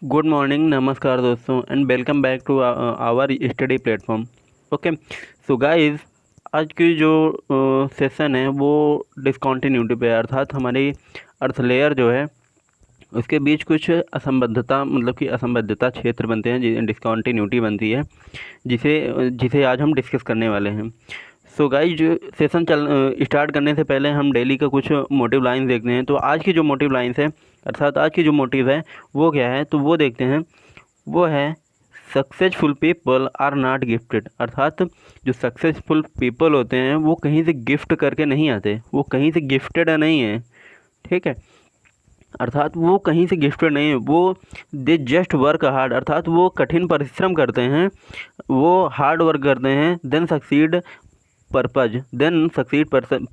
Good morning, नमस्कार दोस्तों and welcome back to our study platform. Okay, so guys, आज की जो सेशन है वो डिसकॉन्टिन्यूटी पे है, अर्थात हमारी अर्थ लेयर जो है उसके बीच कुछ असंबद्धता मतलब कि असंबद्धता क्षेत्र बनते हैं, डिसकॉन्टिन्यूटी बनती है, जिसे जिसे आज हम डिस्कस करने वाले हैं। सो गाइज, सेशन स्टार्ट करने से पहले हम डेली का कुछ मोटिव लाइंस देखते हैं। तो आज की जो मोटिव लाइंस है, अर्थात आज की जो मोटिव है वो क्या है, तो वो देखते हैं। वो है successful people are not gifted, अर्थात जो सक्सेसफुल पीपल होते हैं वो कहीं से गिफ्ट करके नहीं आते, वो कहीं से गिफ्टेड नहीं है। ठीक है, अर्थात वो कहीं से गिफ्टेड नहीं है, वो दे जस्ट वर्क हार्ड, अर्थात वो कठिन परिश्रम करते हैं, वो हार्ड वर्क करते हैं, देन सक्सीड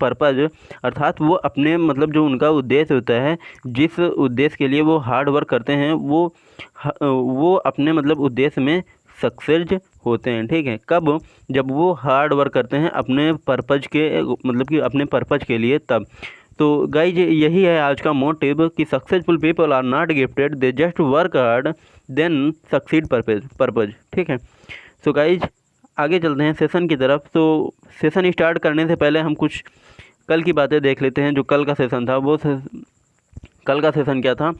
पर्पज, अर्थात वो अपने मतलब जो उनका उद्देश्य होता है, जिस उद्देश्य के लिए वो हार्ड वर्क करते हैं, वो अपने मतलब उद्देश्य में सक्सेस होते हैं। ठीक है, कब? जब वो हार्ड वर्क करते हैं अपने पर्पज के मतलब कि अपने पर्पज के लिए, तब। तो गाइज, यही है आज का मोटिव कि successful people are not gifted, they just work hard then succeed purpose. ठीक है, सो गाइज, आगे चलते हैं सेशन की तरफ। तो सेशन स्टार्ट करने से पहले हम कुछ कल की बातें देख लेते हैं। जो कल का सेशन था कल का सेशन क्या था?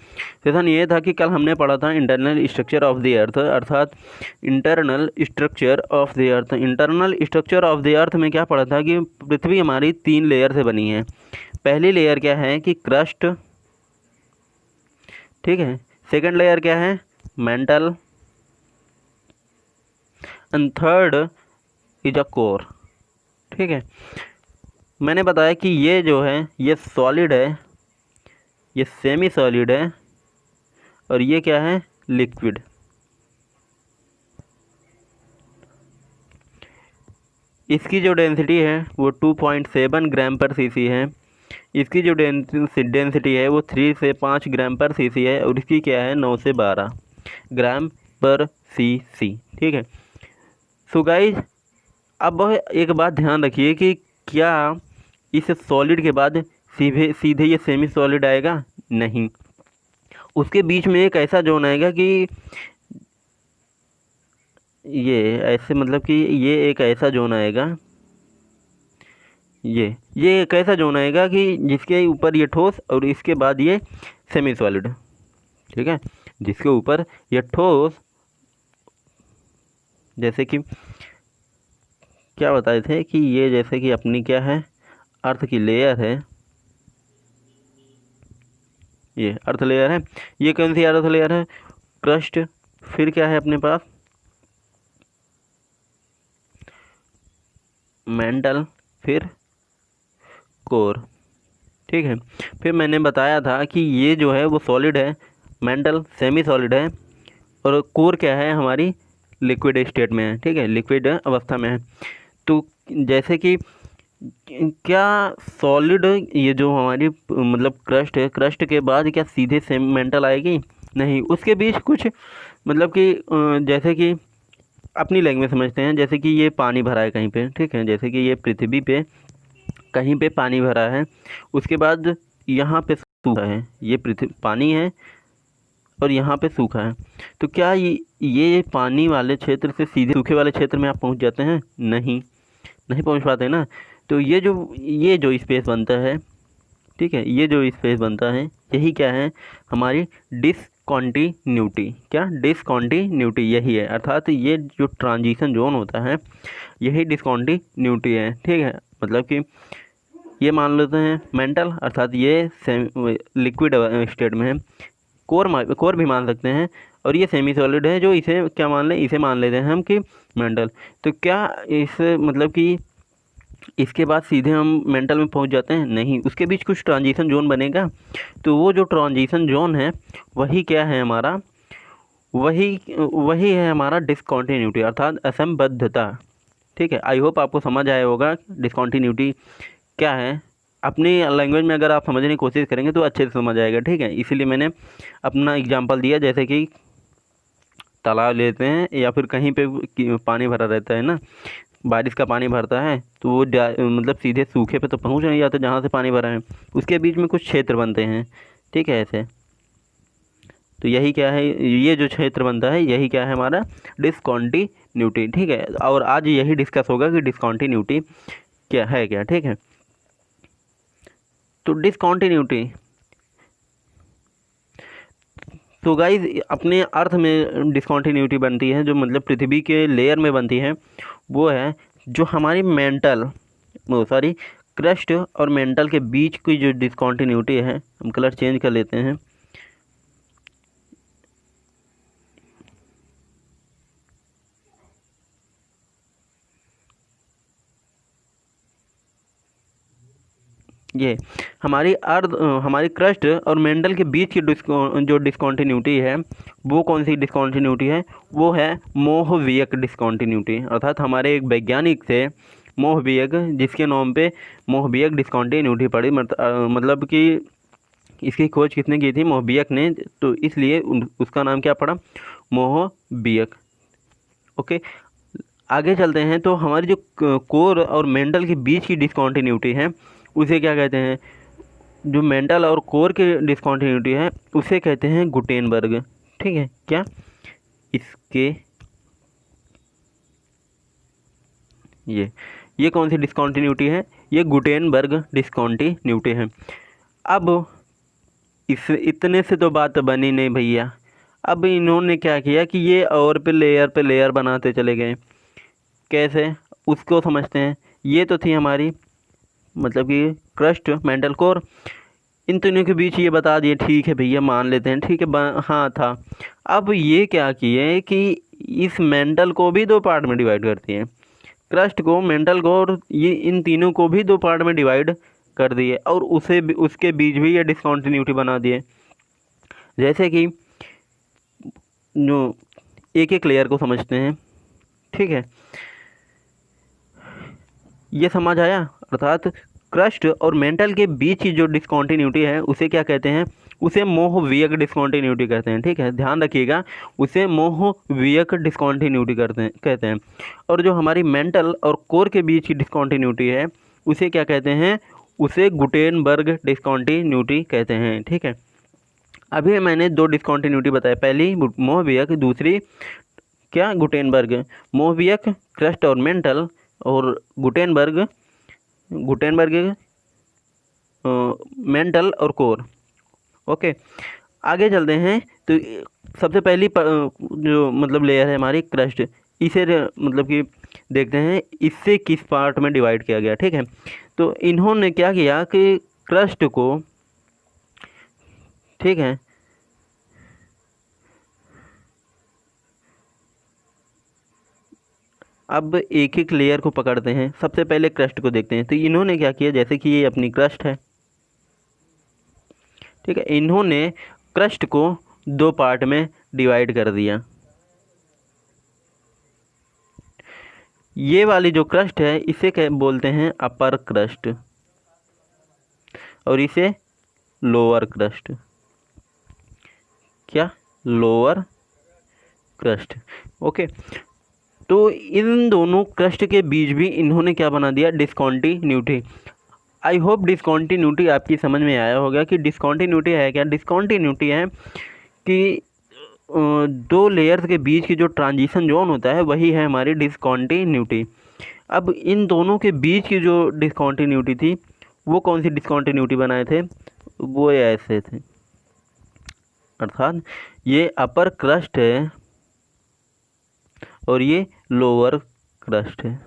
सेशन ये था कि कल हमने पढ़ा था internal structure of the earth, अर्थात internal structure of the earth. Internal structure of the earth में क्या पढ़ा था कि पृथ्वी हमारी 3 लेयर से बनी है। पहली लेयर क्या है कि क्रस्ट, ठीक है। सेकंड लेयर क्या है? Mental, and third is a core. ठीक है, मैंने बताया कि ये जो है ये सॉलिड है, ये सेमी सॉलिड है, और ये क्या है? लिक्विड। इसकी जो डेंसिटी है वो 2.7 ग्राम पर सीसी है। इसकी जो डेंसिटी है वो 3 से 5 ग्राम पर सीसी है, और इसकी क्या है? 9 से 12 ग्राम पर सीसी। ठीक है, सो गाइज, अब एक बात ध्यान रखिए कि क्या इस सॉलिड के बाद सीधे सीधे ये सेमी सॉलिड आएगा? नहीं, उसके बीच में एक ऐसा जोन आएगा कि ये ऐसे मतलब कि ये एक ऐसा जोन आएगा, ये एक ऐसा जोन आएगा कि जिसके ऊपर ये ठोस और इसके बाद ये सेमी सॉलिड। ठीक है, जिसके ऊपर ये ठोस, जैसे कि क्या बताए थे कि ये जैसे कि अपनी क्या है? अर्थ की लेयर है, ये अर्थ लेयर है। ये कौन सी अर्थ लेयर है? क्रस्ट। फिर क्या है अपने पास? मेंटल, फिर कोर। ठीक है, फिर मैंने बताया था कि ये जो है वो सॉलिड है, मेंटल सेमी सॉलिड है, और कोर क्या है? हमारी लिक्विड स्टेट में है। ठीक है, लिक्विड अवस्था में है। तो जैसे कि क्या सॉलिड, ये जो हमारी मतलब क्रस्ट है, क्रस्ट के बाद क्या सीधे सेमी मेंटल आएगी? नहीं, उसके बीच कुछ मतलब कि जैसे कि अपनी लैंग्वेज समझते हैं, जैसे कि ये पानी भरा है कहीं पे। ठीक है, जैसे कि ये पृथ्वी पे कहीं पे पानी भरा है, उसके बाद यहाँ पे सूखा है, ये पृथ्वी पानी है और यहाँ पे सूखा है। तो क्या ये पानी वाले क्षेत्र से सीधे सूखे वाले क्षेत्र में आप पहुँच जाते हैं? नहीं, नहीं पहुँच पाते ना। तो ये जो स्पेस बनता है, ठीक है, ये जो स्पेस बनता है, यही क्या है? हमारी डिसकॉन्टिन्यूटी। क्या? डिसकॉन्टिन्यूटी यही है, अर्थात ये जो ट्रांजिशन जोन होता है यही डिसकॉन्टिन्यूटी है। ठीक है, मतलब कि ये मान लेते हैं मेंटल, अर्थात ये लिक्विड स्टेट में है। कोर भी मान सकते हैं, और ये सेमी सॉलिड है, जो इसे क्या मान लें? इसे मान लेते हैं हम कि मेंटल। तो क्या इस मतलब कि इसके बाद सीधे हम मेंटल में पहुंच जाते हैं? नहीं, उसके बीच कुछ ट्रांजिशन जोन बनेगा। तो वो जो ट्रांजिशन जोन है वही क्या है हमारा? वही वही है हमारा डिसकॉन्टिन्यूटी, अर्थात असंबद्धता। ठीक है, आई होप आपको समझ आया होगा डिसकॉन्टिन्यूटी क्या है। अपनी लैंग्वेज में अगर आप समझने की कोशिश करेंगे तो अच्छे से समझ आएगा। ठीक है, इसीलिए मैंने अपना एग्जांपल दिया, जैसे कि तालाब लेते हैं या फिर कहीं पे पानी भरा रहता है ना, बारिश का पानी भरता है, तो वो मतलब सीधे सूखे पे तो पहुंच नहीं जाते जहाँ से पानी भरा है, उसके बीच में कुछ क्षेत्र बनते हैं। ठीक है, ऐसे तो यही क्या है, ये जो क्षेत्र बनता है यही क्या है हमारा डिस्कॉन्टिन्यूटी। ठीक है, और आज यही डिस्कस होगा कि डिस्कॉन्टिन्यूटी क्या है क्या। ठीक है, तो डिस्कॉन्टिन्यूटी, तो गाइज अपने अर्थ में डिस्कॉन्टिन्यूटी बनती है जो मतलब पृथ्वी के लेयर में बनती है, वो है जो हमारी मेंटल सॉरी क्रस्ट और मेंटल के बीच की जो डिस्कॉन्टिन्यूटी है, हम कलर चेंज कर लेते हैं, ये हमारी अर्थ हमारी क्रस्ट और मेंटल के बीच की जो डिस्कॉन्टिन्यूटी है, वो कौन सी डिस्कॉन्टिन्यूटी है, वो है मोहवियक डिस्कॉन्टिन्यूटी। अर्थात हमारे एक वैज्ञानिक थे मोहवियक, जिसके नाम पे मोहवियक डिस्कॉन्टिन्यूटी पड़ी, मतलब कि इसकी खोज किसने की थी, मोहवियक ने, तो इसलिए उसका नाम क्या पड़ा, मोहवियक। ओके, आगे चलते हैं। तो हमारी जो कोर और मेंटल के बीच की डिस्कॉन्टिन्यूटी है उसे क्या कहते हैं, जो मेंटल और कोर की डिस्कॉन्टिन्यूटी है उसे कहते हैं गुटेनबर्ग। ठीक है, क्या इसके ये कौन सी डिस्कॉन्टिन्यूटी है, ये गुटेनबर्ग डिस्कॉन्टिन्यूटी है। अब इस इतने से तो बात बनी नहीं भैया, अब इन्होंने क्या किया कि ये और पे लेयर बनाते चले गए। कैसे, उसको समझते हैं। ये तो थी हमारी मतलब कि क्रस्ट मेंटल कोर, इन तीनों के बीच ये बता दिए, ठीक है भैया मान लेते हैं, ठीक है हाँ था। अब ये क्या किए कि इस मेंटल को भी दो पार्ट में डिवाइड करती है, क्रस्ट को, मेंटल को, और ये इन तीनों को भी दो पार्ट में डिवाइड कर दिए, और उसके बीच भी ये डिस्कॉन्टिन्यूटी बना दिए। जैसे कि जो एक एक लेयर को समझते हैं। ठीक है, ये समझ आया। अर्थात क्रस्ट और मेंटल के बीच की जो डिस्कॉन्टिन्यूटी है उसे क्या कहते हैं, उसे मोहवियक डिस्कॉन्टिन्यूटी कहते हैं। ठीक है, ध्यान रखिएगा, उसे मोहवियक डिस्कॉन्टिन्यूटी कहते हैं। और जो हमारी मेंटल और कोर के बीच की डिस्कॉन्टिन्यूटी है उसे क्या कहते हैं, उसे गुटेनबर्ग डिस्कॉन्टिन्यूटी कहते हैं। ठीक है, अभी मैंने दो डिस्कॉन्टिन्यूटी बताई, पहली मोहवियक, दूसरी क्या, गुटेनबर्ग। मोहवियक क्रस्ट और मेंटल, और गुटेनबर्ग मेंटल और कोर। ओके, आगे चलते हैं। तो सबसे पहली जो मतलब लेयर है हमारी क्रस्ट, इसे मतलब कि देखते हैं इससे किस पार्ट में डिवाइड किया गया। ठीक है, तो इन्होंने क्या किया कि क्रस्ट को, ठीक है, अब एक एक लेयर को पकड़ते हैं। सबसे पहले क्रस्ट को देखते हैं। तो इन्होंने क्या किया, जैसे कि ये अपनी क्रस्ट है, ठीक है, इन्होंने क्रस्ट को दो पार्ट में डिवाइड कर दिया। ये वाली जो क्रस्ट है इसे क्या बोलते हैं, अपर क्रस्ट, और इसे लोअर क्रस्ट। क्या, लोअर क्रस्ट। ओके, तो इन दोनों क्रस्ट के बीच भी इन्होंने क्या बना दिया, डिस्कॉन्टिन्यूटी। आई होप डिस्कॉन्टिन्यूटी आपकी समझ में आया होगा कि डिस्कॉन्टिन्यूटी है क्या। डिस्कॉन्टिन्यूटी है कि दो लेयर्स के बीच की जो ट्रांजिशन जोन होता है वही है हमारी डिस्कॉन्टिन्यूटी। अब इन दोनों के बीच की जो डिस्कॉन्टिन्यूटी थी वो कौन सी डिस्कॉन्टिन्यूटी बनाए थे, वो ऐसे थे। अर्थात ये अपर क्रस्ट है और ये लोअर क्रस्ट है।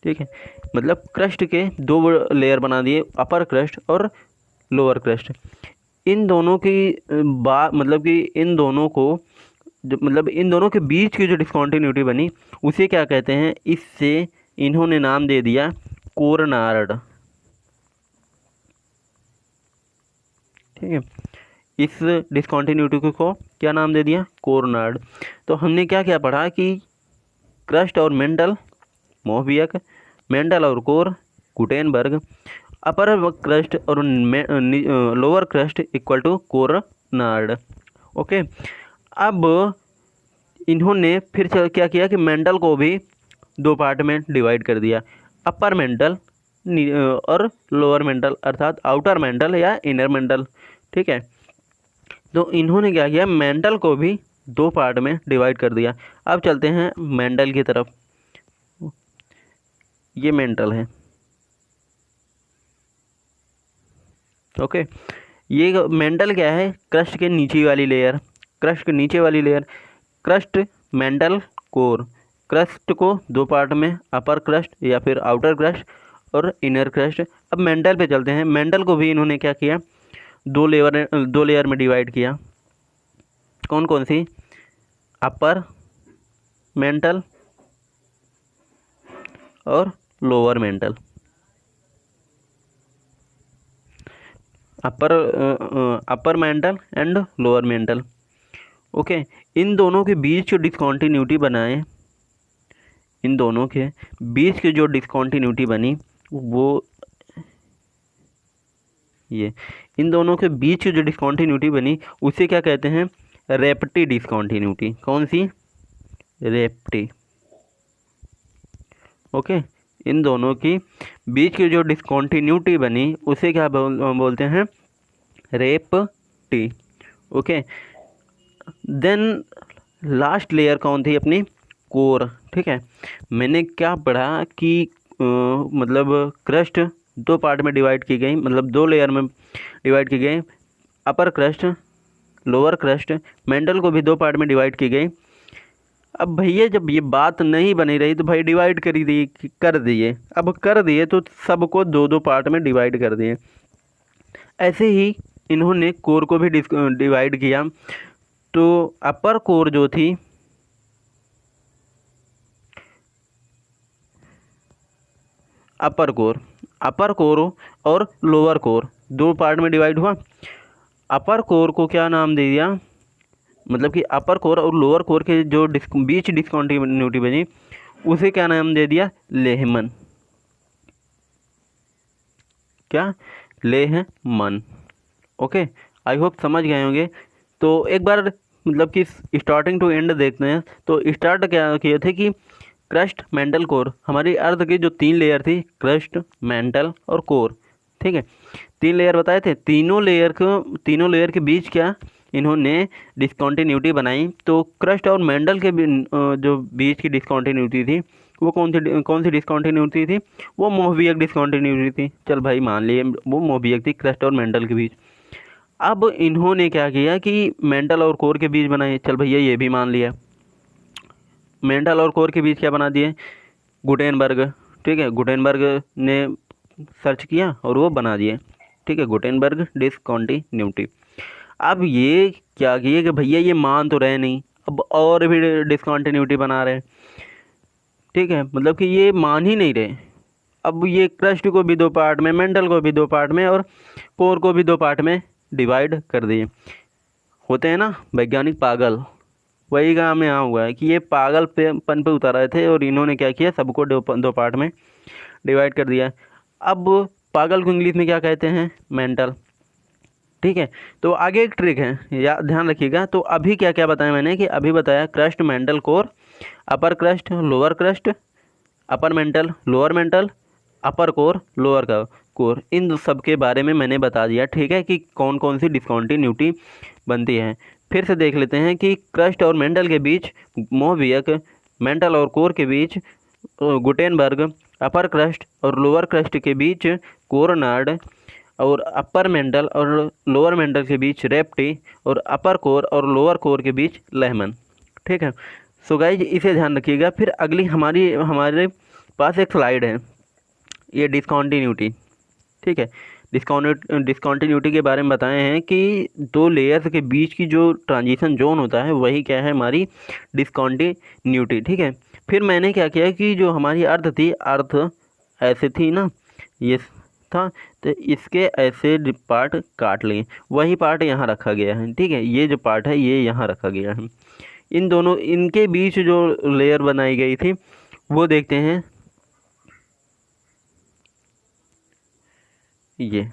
ठीक है, मतलब क्रस्ट के दो लेयर बना दिए, अपर क्रस्ट और लोअर क्रस्ट। इन दोनों की मतलब कि इन दोनों को मतलब इन दोनों के बीच की जो डिस्कॉन्टिन्यूटी बनी उसे क्या कहते हैं, इससे इन्होंने नाम दे दिया कोरनार्ड। ठीक है, इस डिस्कॉन्टिन्यूटी को क्या नाम दे दिया, कोरनार्ड। तो हमने क्या क्या पढ़ा कि क्रस्ट और मेंटल मोहवियक, मेंटल और कोर गुटेनबर्ग, अपर क्रस्ट और lower crust equal to Conrad. Okay, अब इन्होंने फिर क्या किया कि मेंटल को भी दो पार्ट में डिवाइड कर दिया, अपर मेंटल और लोअर मेंटल, अर्थात आउटर मेंटल या इनर मेंटल। ठीक है, तो इन्होंने क्या किया, मेंटल को भी दो पार्ट में डिवाइड कर दिया। अब चलते हैं मेंटल की तरफ। ये मेंटल है, ओके। ये मेंटल क्या है, क्रस्ट के नीचे वाली लेयर, क्रस्ट के नीचे वाली layer, crust, mantle, core. Crust को दो पार्ट में, अपर क्रस्ट या फिर आउटर क्रस्ट और इनर क्रस्ट। अब मेंटल पे चलते हैं। मेंटल को भी इन्होंने क्या किया, दो लेयर में डिवाइड किया। कौन कौन सी, अपर मेंटल और lower mantle. Upper mantle and lower mantle, okay. इन दोनों के बीच जो डिसकॉन्टिन्यूटी बनाए, इन दोनों के बीच की जो डिसकॉन्टिन्यूटी बनी वो ये, इन दोनों के बीच की जो डिसकॉन्टिन्यूटी बनी उसे क्या कहते हैं, रेप्टी डिसकॉन्टिन्यूटी। कौन सी, रेप्टी, ओके। इन दोनों की बीच की जो डिसकॉन्टिन्यूटी बनी उसे क्या बोलते हैं, रेप्टी, ओके। देन लास्ट लेयर कौन थी अपनी, कोर, ठीक है। मैंने क्या पढ़ा कि मतलब क्रस्ट दो पार्ट में डिवाइड की गई, मतलब दो लेयर में डिवाइड की गई। अपर क्रस्ट, लोअर क्रस्ट, मेंटल को भी दो पार्ट में डिवाइड की गई। अब भैया जब ये बात नहीं बनी रही तो भाई डिवाइड कर दिए। अब कर दिए तो सबको दो दो पार्ट में डिवाइड कर दिए। ऐसे ही इन्होंने कोर को भी डिवाइड किया। तो अपर कोर जो थी, अपर कोर और लोअर कोर दो पार्ट में डिवाइड हुआ। अपर कोर को क्या नाम दे दिया, मतलब कि अपर कोर और लोअर कोर के जो बीच डिसकॉन्टिन्यूटी बनी उसे क्या नाम दे दिया, लेहमन। क्या, लेहमन, ओके। आई होप समझ गए होंगे। तो एक बार मतलब कि स्टार्टिंग टू एंड देखते हैं। तो स्टार्ट क्या किए थे कि क्रस्ट, मेंटल, कोर, हमारी अर्थ की जो तीन लेयर थी, क्रस्ट, मेंटल और कोर, ठीक है। तीन लेयर बताए थे। तीनों लेयर के बीच क्या इन्होंने डिसकॉन्टिन्यूटी बनाई। तो क्रस्ट और मेंटल के जो बीच की डिसकॉन्टिन्यूटी थी वो कौन सी डिसकॉन्टिन्यूटी थी, वो मोहबियक डिसकॉन्टिन्यूटी थी। चल भाई मान लिए वो मोहबियक थी क्रस्ट और मेंटल के बीच। अब इन्होंने क्या किया कि मेंटल और कोर के बीच बनाए। चल भैया ये भी मान लिया। मेंटल और कोर के बीच क्या बना दिए, गुटेनबर्ग, ठीक है। गुटेनबर्ग ने सर्च किया और वो बना दिए, ठीक है, गुटेनबर्ग डिसकॉन्टिन्यूटी। अब ये क्या किए कि भैया ये मान तो रहे नहीं, अब और भी डिसकॉन्टिन्यूटी बना रहे, ठीक है। मतलब कि ये मान ही नहीं रहे। अब ये क्रस्ट को भी दो पार्ट में, मेंटल को भी दो पार्ट में और कोर को भी दो पार्ट में डिवाइड कर दिए। होते हैं ना वैज्ञानिक पागल, वही काम यहाँ हुआ है कि ये पागल पन पे उतर रहे थे और इन्होंने क्या किया, सबको दो पार्ट में डिवाइड कर दिया। अब पागल को इंग्लिश में क्या कहते हैं, मेंटल, ठीक है। तो आगे एक ट्रिक है, या ध्यान रखिएगा। तो अभी क्या क्या बताया मैंने, कि अभी बताया crust, mantle, core, upper crust, lower crust, upper mantle, lower mantle, upper core, lower का कोर, इन सब के बारे में मैंने बता दिया, ठीक है, कि कौन कौन सी डिसकॉन्टिन्यूटी बनती है। फिर से देख लेते हैं कि क्रस्ट और मेंटल के बीच मोहबियक, मेंटल और कोर के बीच गुटेनबर्ग, अपर क्रस्ट और लोअर क्रस्ट के बीच कोरनार्ड, और अपर मेंटल और लोअर मेंटल के बीच रेप्टी, और अपर कोर और लोअर कोर के बीच लेहमन, ठीक है। सो गाइज इसे ध्यान रखिएगा। फिर अगली हमारे पास एक स्लाइड है, ये डिसकॉन्टिन्यूटी, ठीक है। डिसकॉन्टिन्यूटी के बारे में बताए हैं कि दो लेयर्स के बीच की जो ट्रांजिशन जोन होता है वही क्या है, हमारी डिसकॉन्टिन्यूटी, ठीक है। फिर मैंने क्या किया कि जो हमारी अर्थ थी, अर्थ ऐसे थी ना, ये था, तो इसके ऐसे पार्ट काट लिए, वही पार्ट यहाँ रखा गया है, ठीक है। ये जो पार्ट है ये यहाँ रखा गया है। इनके बीच जो लेयर बनाई गई थी वो देखते हैं। ये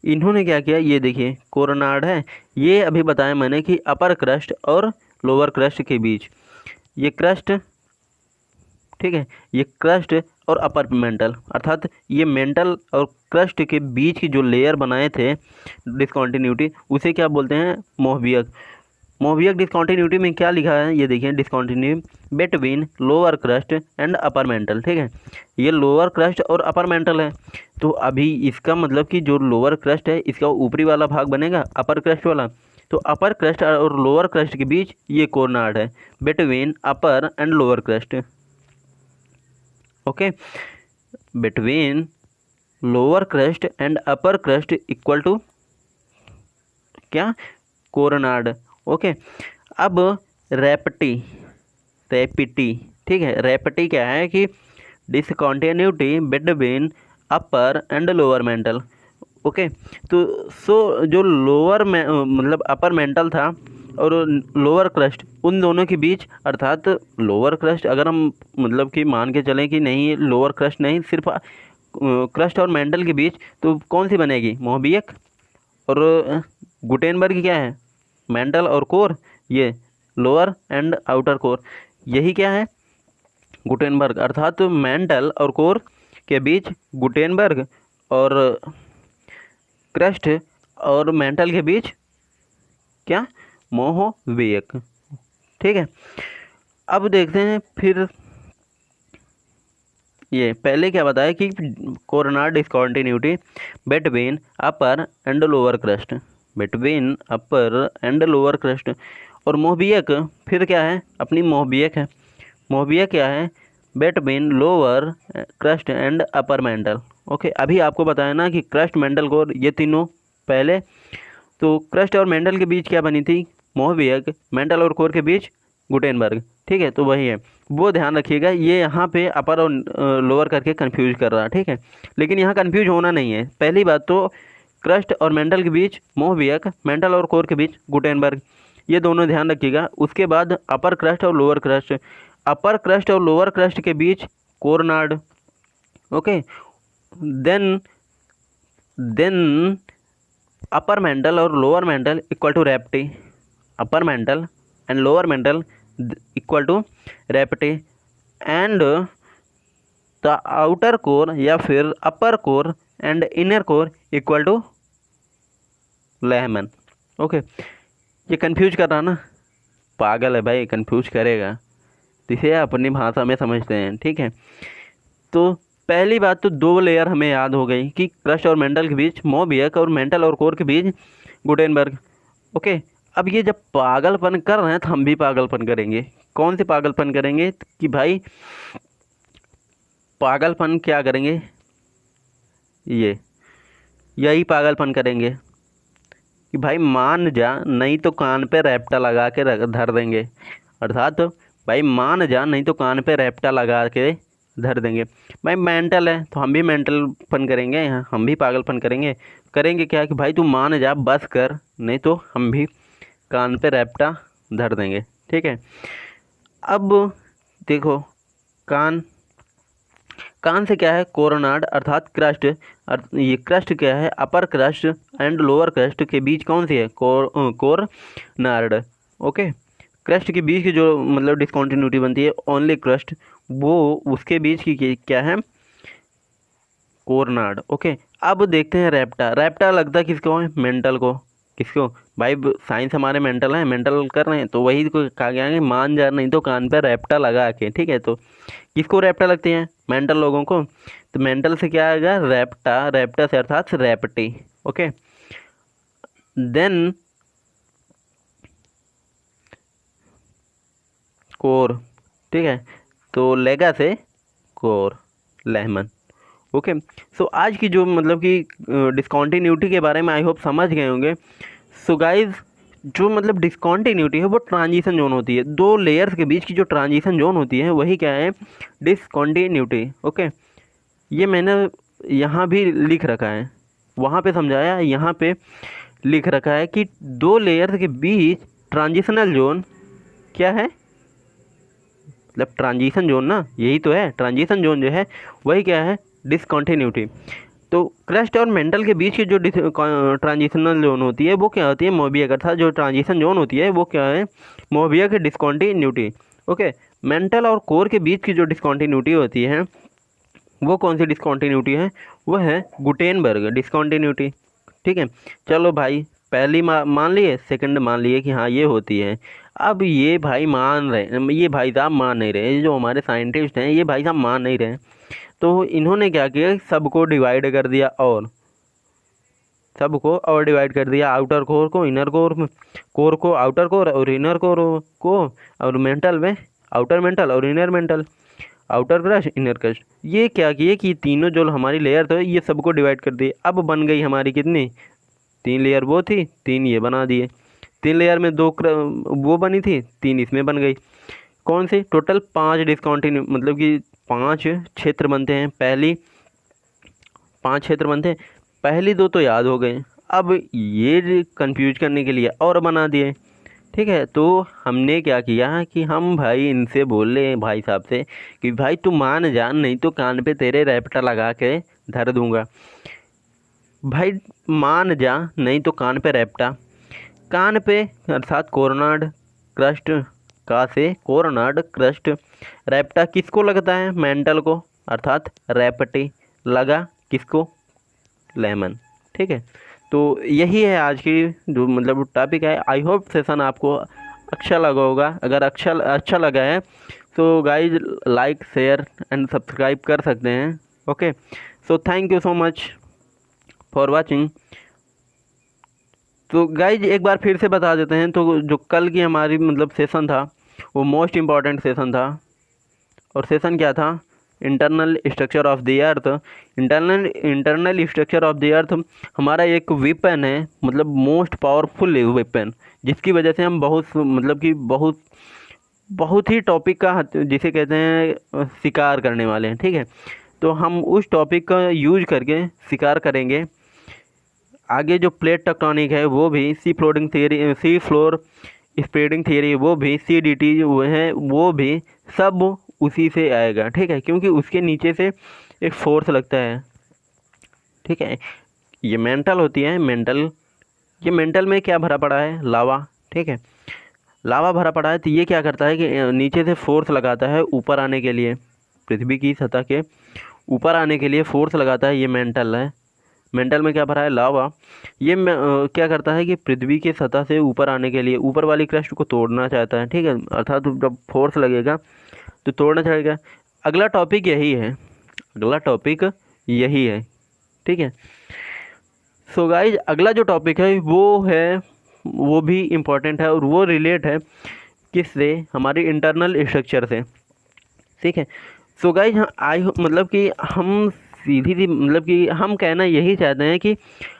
इन्होंने क्या किया, ये देखिए कोरोनाड है। ये अभी बताया मैंने कि अपर क्रस्ट और लोअर क्रस्ट के बीच ये क्रस्ट, ठीक है, ये क्रस्ट और अपर मेंटल, अर्थात ये मेंटल और क्रस्ट के बीच की जो लेयर बनाए थे डिस्कॉन्टिन्यूटी, उसे क्या बोलते हैं? मोहबियक। मोहबियक डिस्कॉन्टिन्यूटी में क्या लिखा है ये देखिए, discontinue between lower crust and upper mantle. ठीक है, ये लोअर क्रस्ट और अपर मेंटल है। तो अभी इसका मतलब कि जो लोअर क्रस्ट है इसका ऊपरी वाला भाग बनेगा अपर क्रस्ट वाला, तो अपर क्रस्ट और लोअर क्रस्ट के बीच ये कोरनाड है, between upper and lower crust. Okay, between lower crust and upper crust equal to क्या? कोरनाड। ओके, अब रेपटी, ठीक है, रेपटी क्या है कि discontinuity between upper and lower mantle. Okay, तो जो लोअर में मतलब अपर मेंटल था और लोअर क्रस्ट, उन दोनों के बीच, अर्थात लोअर क्रस्ट अगर हम मतलब कि मान के चलें कि नहीं लोअर क्रस्ट नहीं, सिर्फ क्रस्ट और मेंटल के बीच, तो कौन सी बनेगी? मोहबियक। और गुटेनबर्ग क्या है? मेंटल और कोर, ये लोअर एंड आउटर कोर, यही क्या है? गुटेनबर्ग। अर्थात मेंटल और कोर के बीच गुटेनबर्ग और क्रस्ट और मेंटल के बीच क्या? मोहबियक। ठीक है, अब देखते हैं फिर ये पहले क्या बताया कि Conrad discontinuity between upper and lower crust, between upper and lower crust. और मोहबियक फिर क्या है? अपनी मोहबियक है। मोहबियक क्या है? Between lower crust and upper mental. Okay, अभी आपको बताया ना कि क्रस्ट, मेंटल, कोर, ये तीनों पहले, तो क्रस्ट और मेंटल के बीच क्या बनी थी? मोहबियक। मेंटल और कोर के बीच गुटेनबर्ग। ठीक है, तो वही है, वो ध्यान रखिएगा। ये यहाँ पे अपर और लोअर करके कंफ्यूज कर रहा है। ठीक है, लेकिन यहाँ कंफ्यूज होना नहीं है। पहली बात तो क्रस्ट और मेंटल के बीच मोहबियक, मेंटल और कोर के बीच गुटेनबर्ग, ये दोनों ध्यान रखिएगा। उसके बाद अपर क्रस्ट और लोअर क्रस्ट, अपर क्रस्ट और लोअर क्रस्ट के बीच Conrad. Okay, then upper mantle और lower mantle equal to Repetti, upper mantle and lower mantle equal to Repetti, and the outer core या फिर upper core and inner core equal to Lehmann. Okay, ये confuse कर रहा ना? पागल है भाई, कंफ्यूज करेगा, इसे अपनी भाषा में समझते हैं। ठीक है, तो पहली बात तो दो लेयर हमें याद हो गई कि क्रस्ट और मेंटल के बीच मोहबियक और मेंटल और कोर के बीच गुटेनबर्ग। ओके, अब ये जब पागलपन कर रहे हैं तो हम भी पागलपन करेंगे। कौन से पागलपन करेंगे? कि भाई पागलपन क्या करेंगे? यही पागलपन करेंगे कि भाई मान जा, नहीं तो कान पे रैप्टा लगा के धर देंगे। अर्थात भाई मान जा, नहीं तो कान पे रैप्टा लगा के धर देंगे। भाई मेंटल है तो हम भी मेंटलपन करेंगे, हम भी पागलपन करेंगे क्या? कि भाई तू मान जा, बस कर, नहीं तो हम भी कान पे रैप्टा धर देंगे। ठीक है, अब देखो, कान से क्या है? कोरोनाड, अर्थात क्रस्ट। ये क्रस्ट क्या है? अपर क्रस्ट एंड लोअर क्रस्ट के बीच कौन सी है? कोरनाड। ओके, क्रस्ट के बीच की जो मतलब डिस्कॉन्टिन्यूटी बनती है ओनली क्रस्ट, वो उसके बीच की क्या है? कोरनाड। ओके, अब देखते हैं रैप्टा। रैप्टा लगता है किसको है? मेंटल को। किसको भाई? साइंस हमारे मेंटल है, मेंटल कर रहे हैं, तो वही को कहा गया है मान जा, नहीं तो कान पे रैप्टा लगा के। ठीक है, तो किसको रैप्टा लगते हैं? मेंटल लोगों को। तो मेंटल से क्या आएगा? रैप्टा। रैप्टा से अर्थात रैप्टी। Okay, then core. ठीक है, तो लेगा से कोर, लेहमन। ओके, सो आज की जो मतलब कि डिस्कॉन्टिन्यूटी के बारे में आई होप समझ गए होंगे। सो गाइज, जो मतलब डिस्कॉन्टिन्यूटी है वो ट्रांजिशन जोन होती है। दो लेयर्स के बीच की जो ट्रांजिशन जोन होती है वही क्या है? डिस्कॉन्टिन्यूटी। ओके, ये मैंने यहाँ भी लिख रखा है, वहाँ पे समझाया, यहाँ पे लिख रखा है कि दो लेयर्स के बीच ट्रांजिशनल जोन क्या है? मतलब ट्रांजिशन जोन ना, यही तो है ट्रांजिशन जोन, जो है वही क्या है? डिसकंटिन्यूटी। तो क्रस्ट और मेंटल के बीच की जो ट्रांजिशनल जोन होती है वो क्या होती है? मोहबियक। अर्थात जो ट्रांजिशन जोन होती है वो क्या है? मोहबियक डिसकंटिन्यूटी। ओके, मेंटल और कोर के बीच की जो डिसकंटिन्यूटी होती है वो कौन सी डिस्कॉन्टिन्यूटी है? वो है गुटेनबर्ग डिस्कॉन्टिन्यूटी। ठीक है, चलो भाई, पहली मान लिए, सेकंड मान लिए कि हाँ ये होती है। अब ये भाई मान रहे, ये भाई साहब मान नहीं रहे, ये जो हमारे साइंटिस्ट हैं ये भाई साहब मान नहीं रहे। तो इन्होंने क्या किया, सबको डिवाइड कर दिया, और सबको और डिवाइड कर दिया, आउटर कोर को इनर कोर में, कोर को आउटर कोर और इनर कोर को, और मेंटल में आउटर मेंटल और inner mental, outer crust inner crust. ये क्या किए कि तीनों जो हमारी लेयर थे ये सबको डिवाइड कर दिए। अब बन गई हमारी कितनी, 3 लेयर वो थी, 3 ये बना दिए। 3 लेयर में 2 वो बनी थी, 3 इसमें बन गई। कौन सी? टोटल 5 डिस्कॉन्टिन्यू, मतलब कि 5 क्षेत्र बनते हैं। 5 क्षेत्र बनते हैं, पहली 2 तो याद हो गए। अब ये कंफ्यूज करने के लिए और बना दिए। ठीक है, तो हमने क्या किया कि हम भाई इनसे बोल रहे हैं भाई साहब से कि भाई तू मान जा, नहीं तो कान पे तेरे रैप्टर लगा के धर दूंगा। भाई मान जा, नहीं तो कान पे रैप्टा, कान पे अर्थात कोरोनाड क्रस्ट, का से कोरोनाड क्रस्ट। रैप्टा किसको लगता है? मेंटल को, अर्थात रैप्टी लगा किसको? लेमन। ठीक है, तो यही है आज की जो मतलब टॉपिक है। आई होप सेशन आपको अच्छा लगा होगा। अगर अच्छा लगा है तो guys like share and subscribe कर सकते हैं। Okay, so thank you so much for watching. तो गाइज एक बार फिर से बता देते हैं, तो जो कल की हमारी मतलब सेशन था वो मोस्ट इम्पॉर्टेंट सेशन था। और सेशन क्या था? Internal structure of the earth. Internal structure of the अर्थ हमारा एक वेपन है, मतलब मोस्ट पावरफुल वेपन, जिसकी वजह से हम बहुत मतलब कि बहुत ही टॉपिक का जिसे कहते हैं शिकार करने वाले हैं। ठीक है, तो हम उस टॉपिक का यूज करके शिकार करेंगे। आगे जो प्लेट टेक्टोनिक है वो भी, सी फ्लोर स्प्रेडिंग थियरी वो भी, CDT जो है वो भी सब उसी से आएगा। ठीक है, क्योंकि उसके नीचे से एक फोर्स लगता है। ठीक है, ये मेंटल होती है, मेंटल। ये मेंटल में क्या भरा पड़ा है? लावा। ठीक है, लावा भरा पड़ा है, तो ये क्या करता है कि नीचे से फोर्स लगाता है ऊपर आने के लिए, पृथ्वी की सतह के ऊपर आने के लिए फोर्स लगाता है। ये मेंटल है। मेंटल में क्या भरा है? लावा। ये क्या करता है कि पृथ्वी के सतह से ऊपर आने के लिए ऊपर वाली क्रस्ट को तोड़ना चाहता है। ठीक है, अर्थात जब फोर्स लगेगा तो तोड़ना चाहेगा। अगला टॉपिक यही है, अगला टॉपिक यही है। ठीक है, सो गाइज अगला जो टॉपिक है वो भी इम्पोर्टेंट है, और वो रिलेट है किससे? हमारी इंटरनल स्ट्रक्चर से। ठीक है, सो गाइज मतलब कि हम सीधी मतलब कि हम कहना यही चाहते हैं कि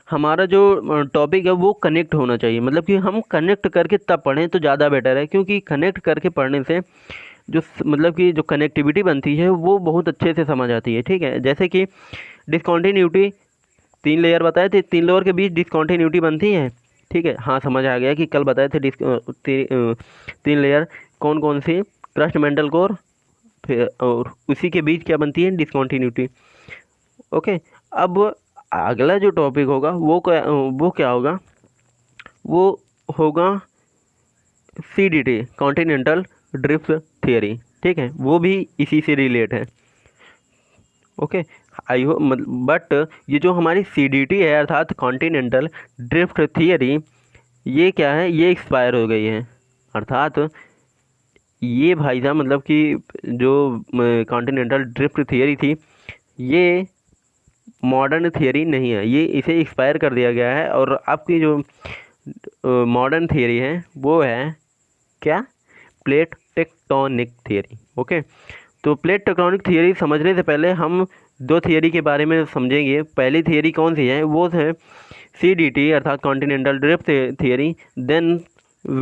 हमारा जो टॉपिक है वो कनेक्ट होना चाहिए। मतलब कि हम कनेक्ट करके तब पढ़ें तो ज़्यादा बेटर है, क्योंकि कनेक्ट करके पढ़ने से जो मतलब कि जो कनेक्टिविटी बनती है वो बहुत अच्छे से समझ आती है। ठीक है, जैसे कि डिस्कॉन्टिन्यूटी 3 लेयर बताए थे, 3 लेयर के बीच डिस्कॉन्टिन्यूटी बनती है। ठीक है, हाँ समझ आ गया कि कल बताए थे 3 लेयर कौन कौन सी? क्रस्ट, मेंटल कोर, फिर और उसी के बीच क्या बनती है? डिस्कॉन्टिन्यूटी। ओके, अब अगला जो टॉपिक होगा वो क्या होगा? वो होगा CDT, कॉन्टिनेंटल ड्रिफ्ट थियरी। ठीक है, वो भी इसी से रिलेट है। ओके, आई हो बट ये जो हमारी CDT है अर्थात कॉन्टिनेंटल ड्रिफ्ट थियरी, ये क्या है? ये एक्सपायर हो गई है। अर्थात ये भाई साहब मतलब कि जो कॉन्टिनेंटल ड्रिफ्ट थियरी थी ये मॉडर्न थियरी नहीं है, ये इसे एक्सपायर कर दिया गया है। और आपकी जो मॉडर्न थियरी है वो है क्या? Plate tectonic theory. ओके, तो प्लेट टेक्टोनिक थियरी समझने से पहले हम 2 थियरी के बारे में समझेंगे। पहली थियरी कौन सी है? वो है CDT अर्थात continental drift theory. Then we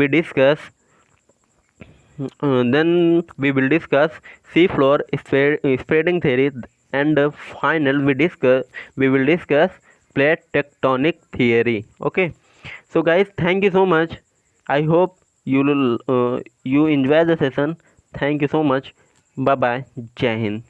will discuss sea floor spreading theory, and final we will discuss plate tectonic theory. Okay, so guys, thank you so much. I hope you enjoy the session. Thank you so much. Bye bye. Jai Hind.